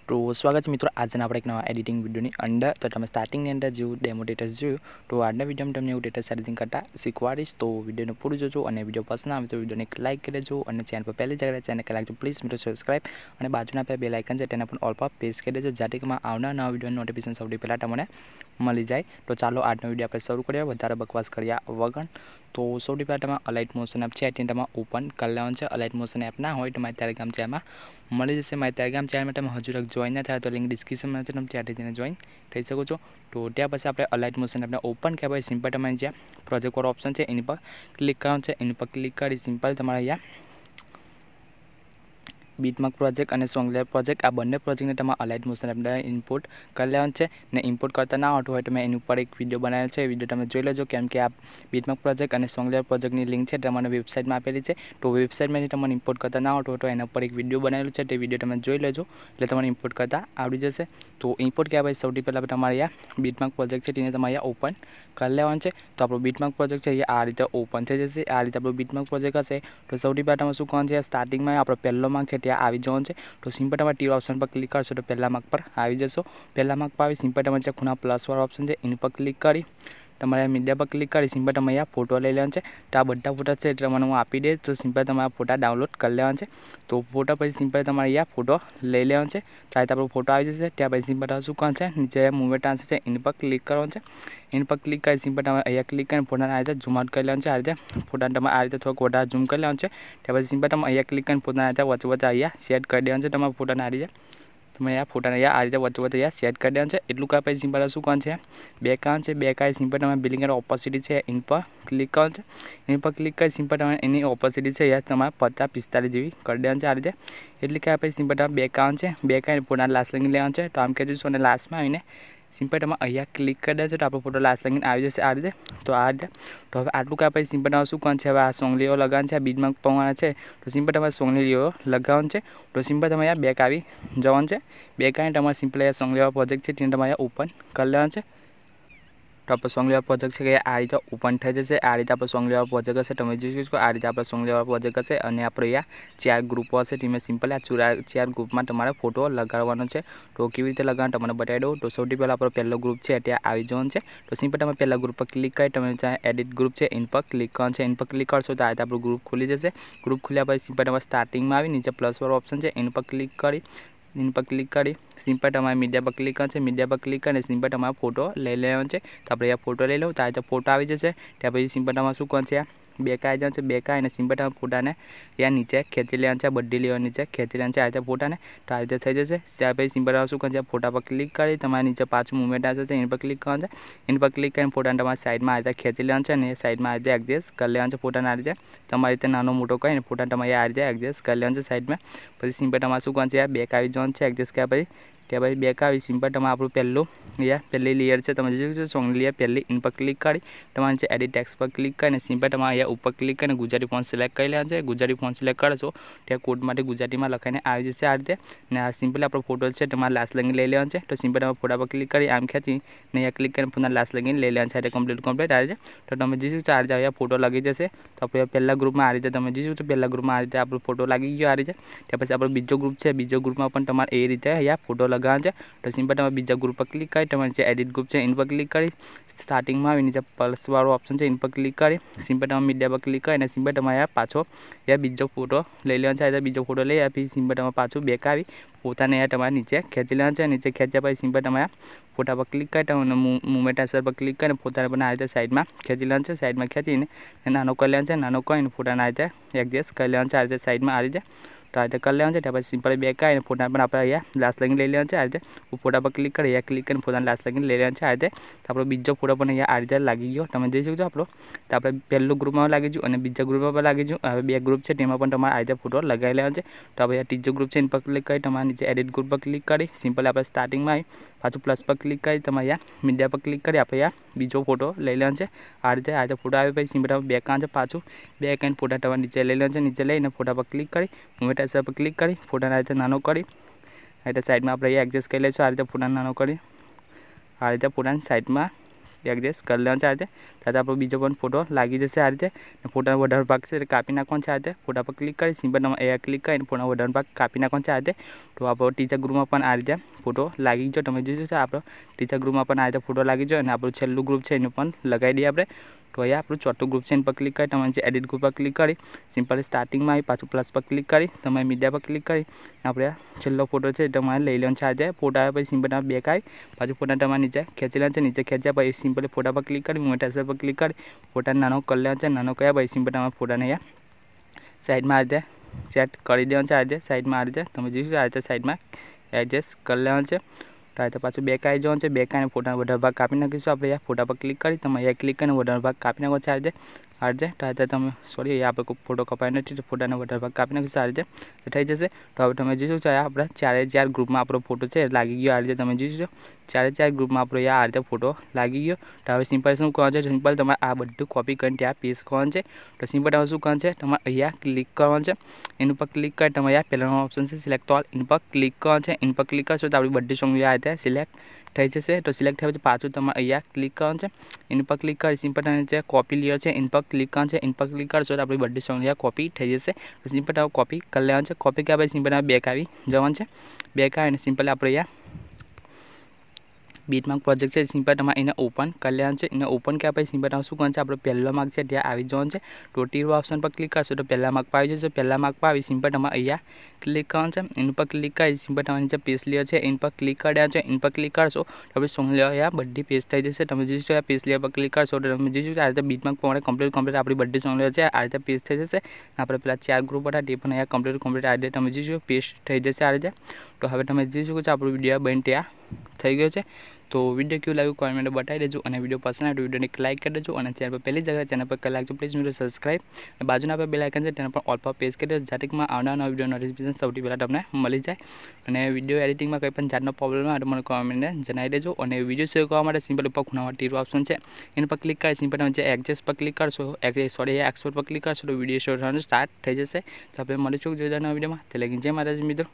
तो स्वागत है मित्रों आज आप एक नवा एडिटिंग वीडियो अंदर तो તમે સ્ટાર્ટિંગની અંદર જેવું ડેમો ટેટસ જોયું તો આજના વિડીયોમાં તમને એવું ટેટસ એડિટિંગ કરતા શીખવાડીશ તો વિડીયોને પૂરું જોજો અને વિડીયો પસંદ આવે તો વિડીયોને એક લાઇક કરી દેજો અને ચેનલ પર પહેલી જગ્યાએ ચેનલ લાગજો પ્લીઝ મિત્રો સબસ્ક્રાઇબ અને બાજુના પર બેલ આઇકન છે તેને પણ ઓલ પર પ્રેસ કરી દેજો જેથી કે આવનાર નવા વિડીયોની નોટિફિકેશન સૌથી પહેલાં તમને મળી જાય તો ચાલો આજનો વિડીયો આપણે શરૂ કરીએ વધારે બકવાસ કર્યા વગર तो સૌથી પહેલાં તમે અલાઇટ મોશન એપ છે તેને તમે ઓપન કરી લેવાનું છે અલાઇટ મોશન એપ ના હોય તો મારી ટેલિગ્રામ ચેનલમાં મળી જશે મારી ટેલિગ્રામ ચેનલમાં તમે હજુ તક જોઈન ના થયા તો લિંક ડિસ્ક્રિપ્શનમાં છે તમે ત્યાંથી તેને જોઈન થઈ શકો છો તો ત્યાં પછી આપણે અલાઇટ મોશન એપને ઓપન કર્યા પછી સિમ્પલ તમારી જ્યાં પ્રોજેક્ટ વાળો ઓપ્શન છે એની પર ક્લિક કરવાનું છે એની પર ક્લિક કરી સિમ્પલ તમારે અહીંયા બીટમાર્ક પ્રોજેક્ટ અને સોંગલેર પ્રોજેક્ટ આ બંને પ્રોજેક્ટને તમારે અલાઇટ મોશન એપને ઇમ્પોર્ટ કરી લેવાનું છે ને ઇમ્પોર્ટ કરતા ના આવતું હોય તો મેં એની ઉપર એક વિડીયો બનાવેલો છે વિડીયો તમે જોઈ લેજો કેમ કે આ બીટમાર્ક પ્રોજેક્ટ અને સોંગલેર પ્રોજેક્ટની લિંક છે તમને વેબસાઇટમાં આપેલી છે તો વેબસાઇટમાંથી તમને ઇમ્પોર્ટ કરતા ના આવતું હોય તો એના પર એક વિડીયો બનાવેલો છે તે વિડીયો તમે જોઈ લેજો એટલે તમને ઇમ્પોર્ટ કરતા આવડી જશે તો ઇમ્પોર્ટ કર્યા પછી સૌથી પહેલાં તમારે અહીંયા બીટમાર્ક પ્રોજેક્ટ છે તેને તમારે અહીંયા ઓપન કરી લેવાનું છે તો આપણો બીટમાર્ક પ્રોજેક્ટ છે એ આ રીતે ઓપન થઈ જશે આ રીતે આપણો બીટમાર્ક પ્રોજેક્ટ હશે તો સૌથી પહેલાં તમે શું કરવાનું છે સ્ટાર્ટિંગમાં આપણો પહેલો માર્ક છે ત્યાં આવી જવાનું છે તો સિમ્પલ તમારે ટી ઓપ્શન પર ક્લિક કરશો તો પહેલા માર્ક પર આવી જશો પહેલા માર્ક પર આવી સિમ્પલ તમારે જે ખૂણા પ્લસ વાળો ઓપ્શન છે એની પર ક્લિક કરી તમારે મીડિયા પર ક્લિક કરી સિમ્પલ તમે અહીંયા ફોટો લઈ લેવાનો છે તો આ બધા ફોટા છે એટલે મને હું આપી દઈશ તો સિમ્પલ તમારા ફોટા ડાઉનલોડ કરી લેવાના છે તો ફોટા પછી સિમ્પલ તમારે અહીંયા ફોટો લઈ લેવાનો છે તો આ આપણો ફોટો આવી જશે ત્યાં પછી સિમ્પલ શું કરવાનું છે નીચે મૂવમેન્ટ આન્સર છે એની પર ક્લિક કરવાનું છે એની પર ક્લિક કરી સિમ્પલ તમારે અહીંયા ક્લિક કરીને ફોટાને આ રીતે ઝૂમ આઉટ કરી લેવાનું છે આ રીતે ફોટાને તમારે આ રીતે થોડોક વધારે ઝૂમ કરી લેવાનું છે ત્યાં પછી સિમ્પલ તમે અહીંયા ક્લિક કરીને ફોટાને આ રીતે વચ્ચે અહીંયા સેટ કરી દેવાનું છે તમારા ફોટાને આ રીતે તમે આ ફોટાને અહીંયા આ રીતે વચ્ચે અહીંયા સેટ કરી દેવાનું છે એટલું કાંઈ પછી સિમ્પલ શું કરવાનું છે બે કાન છે બે કાંઈ સિમ્પલ તમે બિલિંગ ઓપોસિટી છે એની પર ક્લિક કરવાનું છે એની પર ક્લિક કરી સિમ્પલ તમે એની ઓપોસિટી છે અહીંયા તમારે 50-45 જેવી કરી દેવાનું છે આ રીતે એટલે કે પછી સિમ્પલ તમે બે કાન છે બે કાંઈ ફોટાને લાસ્ટ લગીને લેવાનું છે તો આમ કહેજો અને લાસ્ટમાં આવીને સિમ્પલ તમે અહીંયા ક્લિક કરી દેજો તો આપણો ફોટો લાસ્ટ લગીને આવી જશે આ રીતે તો આ રીતે તો હવે આટલું કાંઈ પછી સિમ્પલ તમારે શું કરવાનું છે હવે આ સોંગલીઓ લગાવવાનું છે આ બીટમાર્ક પવાના છે તો સિમ્પલ તમારે સોંગલીઓ લગાવવાનું છે તો સિમ્પલ તમે અહીંયા બેક આવી જવાનું છે બેક આવીને તમારે સિમ્પલ અહીંયા સોંગલીઓ પ્રોજેક્ટ છે તેને તમારે ઓપન કરી લેવાનું છે તો આપણો સોંગ લેવલ પ્રોજેક્ટ છે કે આ રીતે ઓપન થઈ જશે આ રીતે આપણો સોંગ લેવલ પ્રોજેક્ટ હશે તમે જોઈ શકો આ રીતે આપણો સોંગ લેવલ પ્રોજેક્ટ હશે અને આપણે અહીંયા 4 ગ્રુપો હશે તેમાં સિમ્પલ આ 4 ગ્રુપમાં તમારે ફોટો લગાડવાનો છે તો કેવી રીતે લગાવવાનો તમને બતાવી દઉં તો સૌથી પહેલાં આપણો પહેલો ગ્રુપ છે ત્યાં આવી જવાનું છે તો સિમ્પલ તમે પહેલા ગ્રુપ પર ક્લિક કરી તમે ત્યાં એડિટ ગ્રુપ છે એની પર ક્લિક કરવાનું છે એની પર ક્લિક કરશો તો આ રીતે આપણું ગ્રુપ ખુલી જશે ગ્રુપ ખુલ્યા પછી સિમ્પલ તમારે સ્ટાર્ટિંગમાં આવી નીચે પ્લસ વાળો ઓપ્શન છે એની પર ક્લિક કરી इन पर क्लिक કરી સિમ્પલ તમારે મીડિયા પર ક્લિક કરશે મીડિયા પર ક્લિક કરીને સિમ્પલ તમારે ફોટો લઈ લેવાનો છે તો આપણે આ ફોટો લઈ લઉં તો આ ફોટો આવી જશે ત્યાં પછી સિમ્પલ તમારે શું કરવાનું છે બેક આવી જવાનું છે બેક આવીને સિમ્પલ તમારે ફોટાને ત્યાં નીચે ખેંચી લેવાનું છે બધી લેવા નીચે ખેંચી લેવાનું છે આ રીતે ફોટાને તો આ રીતે થઈ જશે ત્યાર પછી સિમ્પલ તમારે શું કરવાનું છે ફોટા પર ક્લિક કરી તમારે નીચે પાછું મૂવમેન્ટ આવશે એની પર ક્લિક કરવાનું છે એની પર ક્લિક કરીને ફોટાને તમારે સાઈડમાં આ રીતે ખેંચી લેવાનું છે અને એ સાઈડમાં આ રીતે એડજસ્ટ કરી લેવાનું છે ફોટાને આ રીતે તમારી રીતે નાનો મોટો કરીને ફોટાને તમારે આ રીતે એડજસ્ટ કરી લેવાનું છે સાઈડમાં પછી સિમ્પલ તમારે શું કરવાનું છે બેક આવી જવાનું છે એડજસ્ટ કર્યા પછી ત્યાં પછી બેક આવી સિમ્પલ તમારે આપણું પહેલું પહેલી લેયર છે તમે જોઈ શકો સોંગ લેયર પહેલી ઇન પર ક્લિક કરી તમારે નીચે એડિટ ટેક્સ્ટ પર ક્લિક કરીને સિમ્પલ તમારે અહીંયા ઉપર ક્લિક કરીને ગુજરાતી ફોન્ટ સિલેક્ટ કરી લેવાનું છે ગુજરાતી ફોન્ટ સિલેક્ટ કરશો ત્યાં કોડ માટે ગુજરાતીમાં લખાઈને આવી જશે આ રીતે ને આ સિમ્પલ આપણો ફોટો છે તમારે લાસ્ટ લગીને લઈ લેવાનું છે તો સિમ્પલ તમે ફોટા પર ક્લિક કરી આમ ખેંચી ને અહીંયા ક્લિક કરીને ફોટા લાસ્ટ લગીને લઈ લેવાનું છે કમ્પ્લીટ આ રીતે તો તમે જોઈ શકો આ રીતે અહીંયા ફોટો લાગી જશે તો આપણે પહેલા ગ્રુપમાં આ રીતે તમે જોઈ શકો પહેલા ગ્રુપમાં આ રીતે આપણો ફોટો લાગી ગયો આ રીતે ત્યાં પછી આપણો બીજો ગ્રુપ છે બીજો ગ્રુપમાં પણ તમારે એ રીતે અહીંયા ફોટો લગાવવાનો છે તો સિમ્પલ તમે બીજા ગ્રુપ પર ક્લિક કરી તમારે જે એડિટ ગ્રુપ છે એની પર ક્લિક કરી સ્ટાર્ટિંગમાં આવી નીચે પ્લસ વાળો ઓપ્શન છે એની પર ક્લિક કરી સિમ્પલ તમે મીડિયા પર ક્લિક કરી અને સિમ્પલ તમારે પાછો યા બીજો ફોટો લઈ લેવાનો છે બીજો ફોટો લઈ આપી સિમ્પલ તમે પાછું બેક આવી પોતાને અહીંયા તમારે નીચે ખેંચી લેવાનું છે નીચે ખેંચ્યા પછી સિમ્પલ તમારે ફોટા પર ક્લિક કરી તમે મૂવમેન્ટ આન્સર પર ક્લિક કરીને પોતાને પણ આ રીતે સાઈડમાં ખેંચી લેવાનું છે સાઈડમાં ખેંચીને નાનો કરી લેવાનું છે નાનો કરીને ફોટાને આ રીતે એડજસ્ટ કરી લેવાનું છે આ રીતે સાઈડમાં આ રીતે તો આ રીતે કરી લેવાનું છે ત્યાં પછી સિમ્પલ બેક આવીને ફોટા પણ આપણે અહીંયા લાસ્ટ લગીને લઈ લેવાનું છે આ રીતે ફોટા પર ક્લિક કરી અહીંયા ક્લિક કરીને ફોટાને લાસ્ટ લગીને લઈ લેવાનું છે આ રીતે તો આપણો બીજો ફોટો પણ અહીંયા આ રીતે લાગી ગયો તમે જોઈ શકો આપણો તો આપણે પહેલું ગ્રુપમાં લાગી ગયું અને બીજા ગ્રુપમાં પણ લાગી ગયું હવે બે ગ્રુપ છે તેમાં પણ તમારે આ રીતે ફોટો લગાવી લેવાનો છે તો આપણે ત્રીજો ગ્રુપ છે એની પર ક્લિક કરી તમારે નીચે એડિટ ગ્રુપ પર ક્લિક કરી સિમ્પલ આપણે સ્ટાર્ટિંગમાં આવી પાછું પ્લસ પર ક્લિક કરી તમારે અહીંયા મીડિયા પર ક્લિક કરી આપણે અહીંયા બીજો ફોટો લઈ લેવાનો છે આ રીતે ફોટો આવે પછી સિમ્પલ તમે બેક આવે પાછું બેક આવીને ફોટા તમારે નીચે લઈ લેવાનો છે નીચે લઈને ફોટા પર ક્લિક કરી મૂવમેન્ટ આન્સર પર ક્લિક કરી ફોટાને આ રીતે નાનો કરી આ રીતે સાઈડમાં આપણે અહીંયા એડજસ્ટ કરી લઈશું આ રીતે ફોટાને નાનો કરી આ રીતે ફોટાની સાઈડમાં એડજસ્ટ કરી લેવાનું છે આ રીતે. સાથે આપણો બીજો પણ ફોટો લાગી જશે આ રીતે. ફોટાનો વધારે ભાગ છે એટલે કાપી નાખવાનો છે આ રીતે. ફોટા પર ક્લિક કરી સિમ્પલ તમારે અહીંયા ક્લિક કરીને ફોટાનો વધારે ભાગ કાપી નાખવાનો છે આ રીતે. તો આપણો ટીચર ગ્રુપમાં પણ આ રીતે ફોટો લાગી ગયો. તમે જોઈ શકો છો આપણો ટીચર ગ્રુપમાં પણ આ રીતે ફોટો લાગી ગયો અને આપણું છેલ્લું ગ્રુપ છે એનું પણ લગાવી દઈએ આપણે. તો અહીંયા આપણું ચોથું ગ્રુપ છે એના પર ક્લિક કરી તમારે જે એડિટ ગ્રુપ પર ક્લિક કરી સિમ્પલ સ્ટાર્ટિંગમાં આવી પાછું પ્લસ પર ક્લિક કરી તમારે મીડિયા પર ક્લિક કરી આપણે છેલ્લો ફોટો છે તમારે લઈ લેવાનો છે આ રીતે. ફોટા આવ્યા પછી સિમ્પલ તમારે બેક આવી પાછું ફોટા તમારે નીચે ખેંચી લેવાનું છે. નીચે ખેંચ્યા પછી સિમ્પલી ફોટા પર ક્લિક કરી મોટા પર ક્લિક કરી ફોટા નાનો કરી લેવાનો છે. નાનો કર્યા પછી સિમ્પલ તમારે ફોટાને અહીંયા સાઈડમાં આ રીતે સેટ કરી દેવાનું છે આ રીતે. સાઈડમાં આ રીતે તમે જોઈશું આ રીતે સાઈડમાં એડજસ્ટ કરી લેવાનું છે. તો આ રીતે પાછું બેક આવી જવાનું છે. બેક આવીને ફોટાનો વધારે ભાગ કાપી નાખીશું આપણે. અહીંયા ફોટા પર ક્લિક કરી તમે અહીંયા ક્લિક કરીને વધારે ભાગ કાપી નાખો છે આ રીતે. આ રીતે તો આ રીતે તમે સોરી અહીંયા આપણે કોઈ ફોટો કપાય નથી તો ફોટાનો વધારે ભાગ કાપી નાખીશું આ રીતે થઈ જશે. તો હવે તમે જોઈશું કે આપણે 4 ગ્રુપમાં આપણો ફોટો છે લાગી ગયો આ રીતે. તમે જોઈશું 4 ગ્રુપમાં આપણો આ રીતે ફોટો લાગી ગયો. તો હવે સિમ્પલ શું કરવાનું છે, સિમ્પલ તમારે આ બધું કોપી કરીને ત્યાં પેસ્ટ કરવાનું છે. તો સિમ્પલ તમારે શું કરવાનું છે, તમારે અહીંયા ક્લિક કરવાનું છે. એની પર ક્લિક કરી તમે અહીંયા પહેલાનો ઓપ્શન છે સિલેક્ટ ઓલ, એની પર ક્લિક કરવાનું છે. એની પર ક્લિક કરશો તો આપણી બધી સોંગ આ રીતે સિલેક્ટ થઈ જશે. તો સિલેક્ટ થયા પછી પાછું તમારે અહીંયા ક્લિક કરવાનું છે. એની પર ક્લિક કરી સિમ્પલ જે કોપી લેયર છે એની પર ક્લિક કરવાનું છે. એની પર ક્લિક કરશો તો આપણી બધી સોંગ અહીંયા કોપી થઈ જશે. તો સિમ્પલ તમે કોપી કરી લેવાનું છે. કોપી કર્યા પછી સિમ્પલ બેક આવી જવાનું છે. બેક આવીને સિમ્પલ આપણે અહીંયા બીટમાર્ક પ્રોજેક્ટ છે સિમ્પલ તમારે એને ઓપન કરી લેવાનું છે. એને ઓપન કર્યા પછી સિમ્પલ તમારે શું કરવાનું છે, આપણો પહેલો માર્ક છે ત્યાં આવી જવાનું છે. તો ટીર ઓપ્શન પર ક્લિક કરશો તો પહેલા માર્ક પર આવી જશે. પહેલા માર્ક પર આવી સિમ્પલ તમારે અહીંયા ક્લિક કરવાનું છે. એની પર ક્લિક કરી સિમ્પલ તમારે નીચે પેસ્ટ લેયર છે એની પર ક્લિક કર્યા છે. એની પર ક્લિક કરશો તો આપણે સોંગ લેયર અહીંયા બધી પેસ્ટ થઈ જશે. તમે જોઈશો પેસ્ટ લેયર પર ક્લિક કરશો તો તમે જોઈશું આ રીતે બીટમાર્ક પ્રમાણે કમ્પ્લીટ આપણી બધી સોંગ લેયર છે આ રીતે પેસ્ટ થઈ જશે. આપણે પેલા 4 ગ્રુપ હતા તે પણ અહીંયા કમ્પ્લીટ આ રીતે તમે જોઈશું પેસ્ટ થઈ જશે આ રીતે. તો હવે તમે જોઈ શકો છો આપણો વિડીયો બની ત્યાં થઈ ગયો છે. તો વિડીયો કેવું લાગ્યું કોમેન્ટ બતાવી દેજો અને વિડીયો પસંદ આવે તો વિડીયોને લાઈક કરી દેજો અને ચેનલ પર પહેલી જગ્યાએ ચેનલ પર કરી નાખજો પ્લીઝ વિડીયો સબસ્ક્રાઈબ અને બાજુના પર બેલ આઇકન છે તેના પર ઓલ પર પ્રેસ કરી દેજો જેથી આવનારા વિડીયો નોટિફિકેશન સૌથી પહેલાં તમને મળી જાય. અને વિડીયો એડિટિંગમાં કંઈ પણ જાતનો પ્રોબ્લેમ આવે તો મને કોમેન્ટને જણાવી દેજો. અને વિડીયો સેવ કરવા માટે સિમ્પલ ઉપર ખૂણામાં તીર ઓપ્શન છે એના પર ક્લિક કરી સિમ્પલ તમે જે એડજસ્ટ પર ક્લિક કરશો એક્સપોર્ટ પર ક્લિક કરશો તો વિડીયો શો થવાનું સ્ટાર્ટ થઈ જશે. તો આપણે મળીશું જોઈવાના વિડીયોમાં. તે લગી જય માતાજી મિત્રો.